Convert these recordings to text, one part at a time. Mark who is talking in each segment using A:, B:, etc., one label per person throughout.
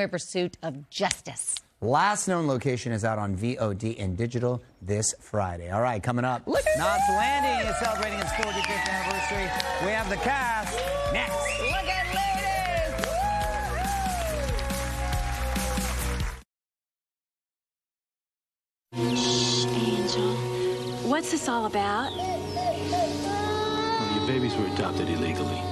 A: in pursuit of justice.
B: Last known location is out on VOD and digital this Friday. All right, coming up, Knots Landing is celebrating its 45th anniversary. We have the cast next.
A: Look at ladies!
C: Shh, Angel. What's this all about?
D: Well, your babies were adopted illegally.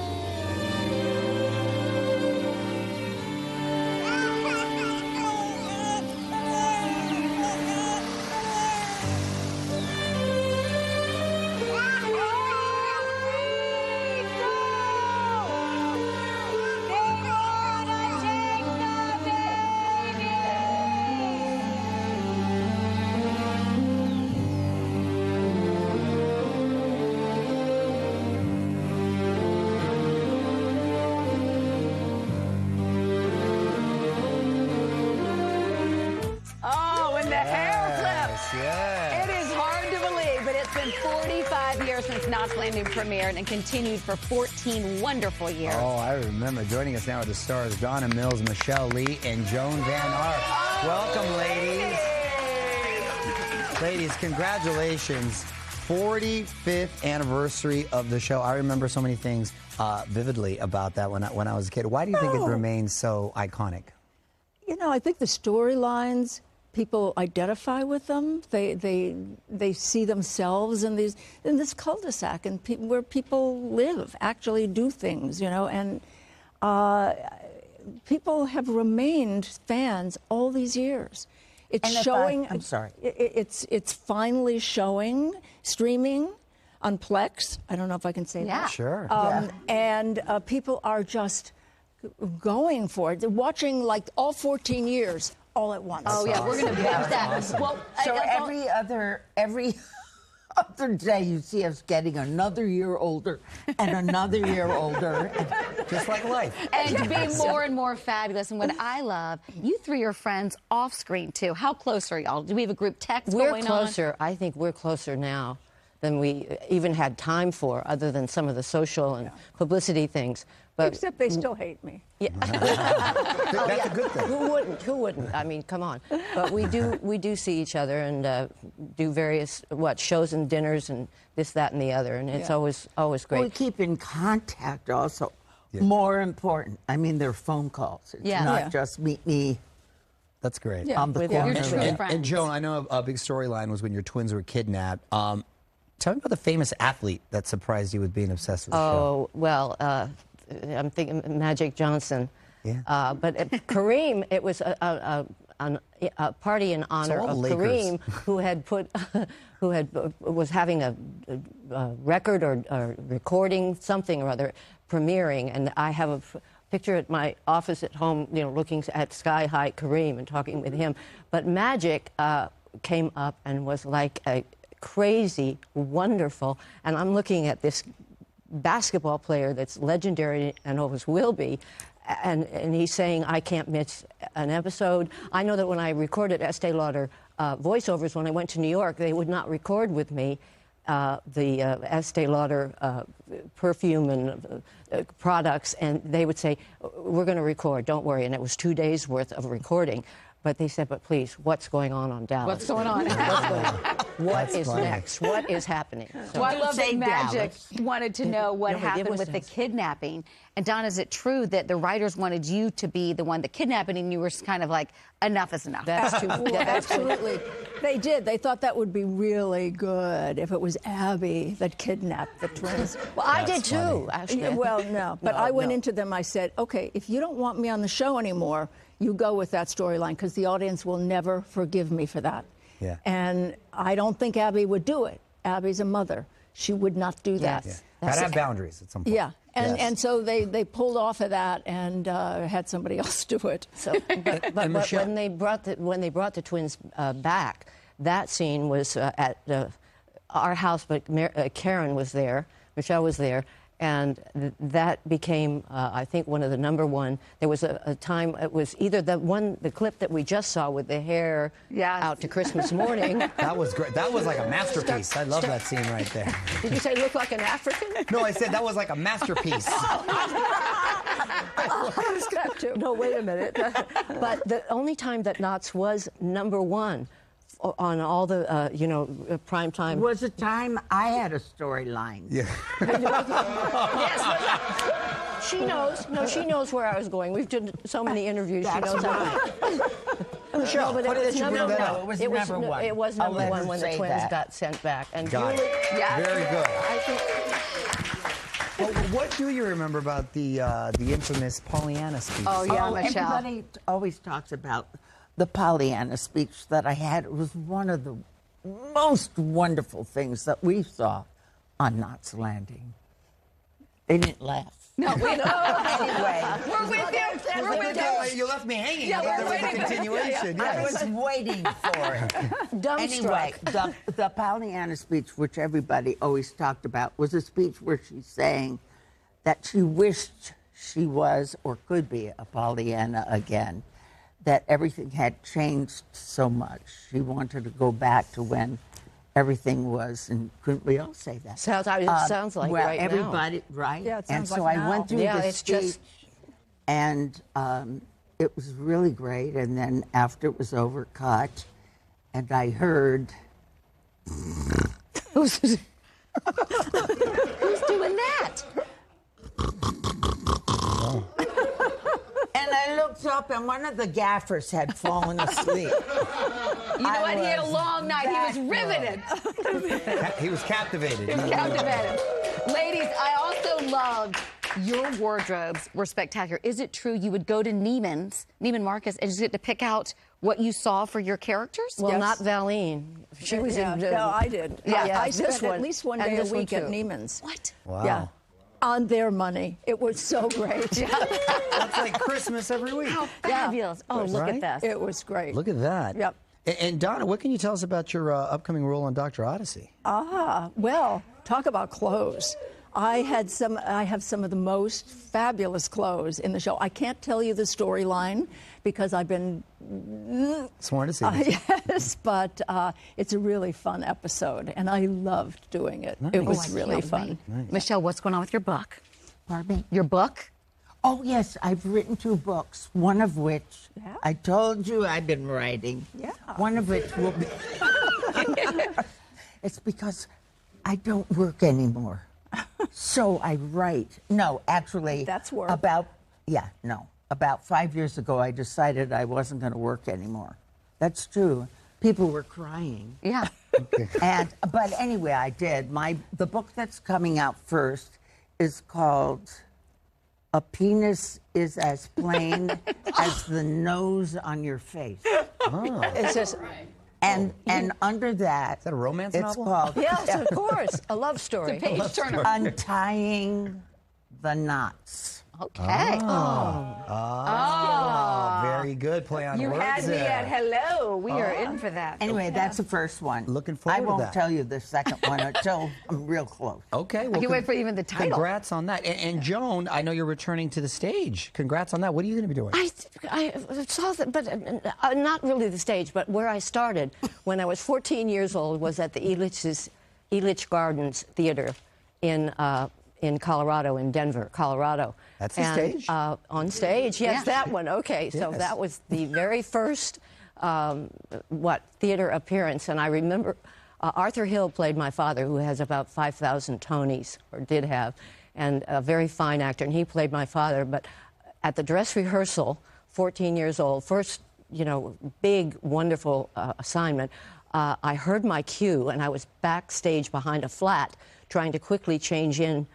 A: It is hard to believe, but it's been 45 years since Knots Landing premiered and continued for 14 wonderful years.
B: Oh, I remember. Joining us now are the stars Donna Mills, Michelle Lee, and Joan Van Ark. Welcome, ladies. Ladies, congratulations. 45th anniversary of the show. I remember so many things vividly about that when I was a kid. Why do you think it remains so iconic?
E: You know, I think the storylines, people identify with them. They see themselves in this cul-de-sac and where people live, actually do things, you know, and people have remained fans all these years. It's showing.
F: I'm sorry.
E: It's finally showing, streaming on Plex. I don't know if I can say that.
B: Sure.
E: And people are just going for it. They're watching like all 14 years all at once.
A: Oh, yeah, we're going to binge that.
F: Awesome.
A: Well,
F: So every other day you see us getting another year older and another year older.
B: Just like life.
A: and to be more and more fabulous. And what I love, you three are friends off screen, too. How close are y'all? Do we have a group text going on?
G: We're closer. I think we're closer now than we even had time for, other than some of the social and publicity things. But
E: Except they still hate me.
G: yeah.
B: That's a good thing.
G: Who wouldn't? Who wouldn't? I mean, come on. But we do see each other and do various shows and dinners and this, that, and the other, and it's always great.
F: We keep in contact also. Yeah. More important. I mean, they're phone calls. It's not just meet me.
B: That's great.
F: On the corner.
A: You're true friends.
B: And Joan, I know a big storyline was when your twins were kidnapped. Tell me about the famous athlete that surprised you with being obsessed with the show.
G: Oh, well, I'm thinking Magic Johnson.
B: Yeah.
G: But Kareem, it was a party in honor of Kareem, who was having a record or recording something or other premiering, and I have a picture at my office at home, you know, looking at Sky High Kareem and talking with him. But Magic came up and was like a crazy, wonderful, and I'm looking at this basketball player that's legendary and always will be, and he's saying, I can't miss an episode. I know that when I recorded Estee Lauder voiceovers, when I went to New York, they would not record with me the Estee Lauder perfume and products, and they would say, we're going to record, don't worry, and it was 2 days worth of recording. But they said, but please, what's going on Dallas?
A: What's going on?
G: What is next? What is happening? So,
A: Well, I love that Magic
F: Dallas.
A: wanted to know what happened with the kidnapping. And Don, is it true that the writers wanted you to be the one that kidnapped and you were kind of like, enough is enough?
G: that's true.
E: Absolutely. They did. They thought that would be really good if it was Abby that kidnapped the twins.
G: Well, I did too, actually.
E: Yeah, well, no. But I went into them, I said, okay, if you don't want me on the show anymore, you go with that storyline, because the audience will never forgive me for that.
B: Yeah.
E: And I don't think Abby would do it. Abby's a mother. She would not do that.
B: Yeah. Gotta have boundaries at some point.
E: Yeah. And so they pulled off of that and had somebody else do it. So,
G: but when they brought the twins back, that scene was at our house, but Karen was there, Michelle was there, and that became, I think, one of the #1. There was a time, it was either the clip that we just saw with the hair out to Christmas morning.
B: That was great. That was like a masterpiece. I love that scene right there.
G: Did you say look like an African?
B: No, I said that was like a masterpiece.
E: That too.
G: No, wait a minute. But the only time that Knots was #1 on all the, prime time.
F: Was a time I had a storyline.
B: Yeah.
G: She knows. No, she knows where I was going. We've done so many interviews. She knows.
B: Michelle,
G: No, but
B: funny
G: it was
B: that you bring that up.
F: It was number one.
G: It was
F: I'll
G: number
F: let
G: one
F: her
G: when the
F: say
G: twins
F: that.
G: got sent back. And
B: Got
G: Julie,
B: it. Very good.
G: I think.
B: Well, what do you remember about the infamous Pollyanna speech?
A: Oh, yeah, Michelle.
F: Everybody always talks about the Pollyanna speech that I had. It was one of the most wonderful things that we saw on Knots Landing. They didn't laugh.
A: No, we know.
F: Anyway,
A: We're with you. We're with you.
B: You left me hanging.
A: Yeah,
B: I thought
A: we're
B: there was a
A: waiting.
B: continuation.
F: I
B: Yes.
F: was waiting for it. Anyway,
G: Dumbstruck.
F: the Pollyanna speech, which everybody always talked about, was a speech where she's saying that she wished she was or could be a Pollyanna again, that everything had changed so much. She wanted to go back to when everything was, and couldn't we all say that?
G: Sounds like
F: where
G: right now.
F: everybody, right?
E: Yeah, it
F: and
E: sounds
F: so
E: like
F: I went
E: now.
F: through
G: Yeah,
F: the
G: it's
F: speech,
G: just-
F: and it was really great. And then after it was over, cut, and I heard.
A: Who's doing that?
F: And I looked up, and one of the gaffers had fallen asleep.
A: You know what? He had a long night. He was riveted.
B: He was captivated.
A: Captivated. Ladies, I also loved your wardrobes were spectacular. Is it true you would go to Neiman Marcus, and just get to pick out what you saw for your characters?
G: Well,
E: Yes.
G: not Valine. She was
E: Yeah,
G: in.
E: no, I did.
G: Yeah,
E: I
G: this
E: spent
G: one.
E: at least one
G: And
E: day a
G: this one,
E: week at
G: too.
E: Neiman's.
A: What?
B: Wow.
E: Yeah. On their money. It was so great.
B: That's like Christmas every week.
A: How fabulous. Oh, look
B: Right?
A: at this.
E: It was great.
B: Look at that.
E: Yep.
B: And Donna, what can you tell us about your upcoming role on Dr. Odyssey?
E: Well, talk about clothes. I have some of the most fabulous clothes in the show. I can't tell you the storyline because I've been
B: Sworn to secrecy.
E: yes, but it's a really fun episode, and I loved doing it. It
B: Nice.
E: was
A: I
E: really
A: can't
E: fun.
A: wait. Michelle, what's going on with your book?
F: Pardon me?
A: Your book?
F: Oh, yes, I've written 2 books, one of which
E: Yeah.
F: I told you I've been writing.
E: Yeah.
F: One of which will be. It's because I don't work anymore. So I write. No, actually.
E: That's work.
F: About 5 years ago, I decided I wasn't going to work anymore. That's true. People were crying.
A: Yeah.
F: But anyway, I did. The book that's coming out first is called A Penis is as Plain as the Nose on Your Face.
E: It's just,
F: And under that,
B: Is that a romance
F: it's
B: novel?
F: called
G: Yes, of course. A love story.
A: Page Turner.
F: Untying the Knots.
A: Okay.
B: Very good. Play on
A: You
B: words
A: had me
B: there.
A: at hello. We are in for that.
F: Anyway, that's the first one.
B: Looking forward
F: I
B: to
F: won't
B: that.
F: tell you the second one until I'm real close.
B: Okay. Well,
A: I can't wait for even the title.
B: Congrats on that. And Joan, I know you're returning to the stage. Congrats on that. What are you going to be doing?
G: I saw that, but not really the stage, but where I started when I was 14 years old was at the Elitch Gardens Theater in Colorado, in Denver, Colorado.
B: That's the stage?
G: On stage, yes,
A: Yeah.
G: that one. Okay, so
B: Yes.
G: that was the very first theater appearance, and I remember Arthur Hill played my father, who has about 5,000 Tonys, or did have, and a very fine actor, and he played my father. But at the dress rehearsal, 14 years old, first, big, wonderful assignment, I heard my cue, and I was backstage behind a flat trying to quickly change in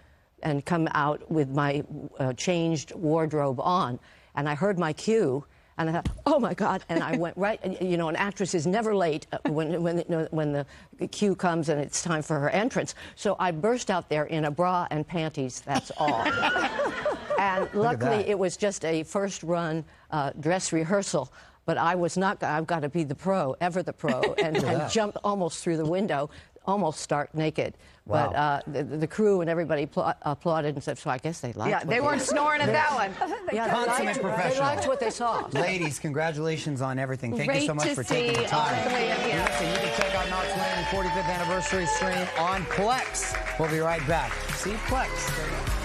G: and come out with my changed wardrobe on. And I heard my cue, and I thought, oh, my God. And I went right, an actress is never late when the cue comes and it's time for her entrance. So I burst out there in a bra and panties, that's all. And luckily,
B: that.
G: it was just a first-run dress rehearsal. But I was not, I've got to be the pro, ever the pro, and jumped almost through the window, almost stark naked.
B: Wow.
G: But the crew and everybody applauded and said, so I guess they liked
A: Yeah,
G: what
A: they weren't snoring at that one.
G: Yeah,
B: Consummate
G: they
B: professional.
G: liked what they saw.
B: Ladies, congratulations on everything. Thank you so
A: Great
B: much
A: to
B: for taking the
A: see
B: time.
A: all the way up here.
B: Listen, you can check out Knots Landing 45th anniversary stream on Plex. We'll be right back. See Plex.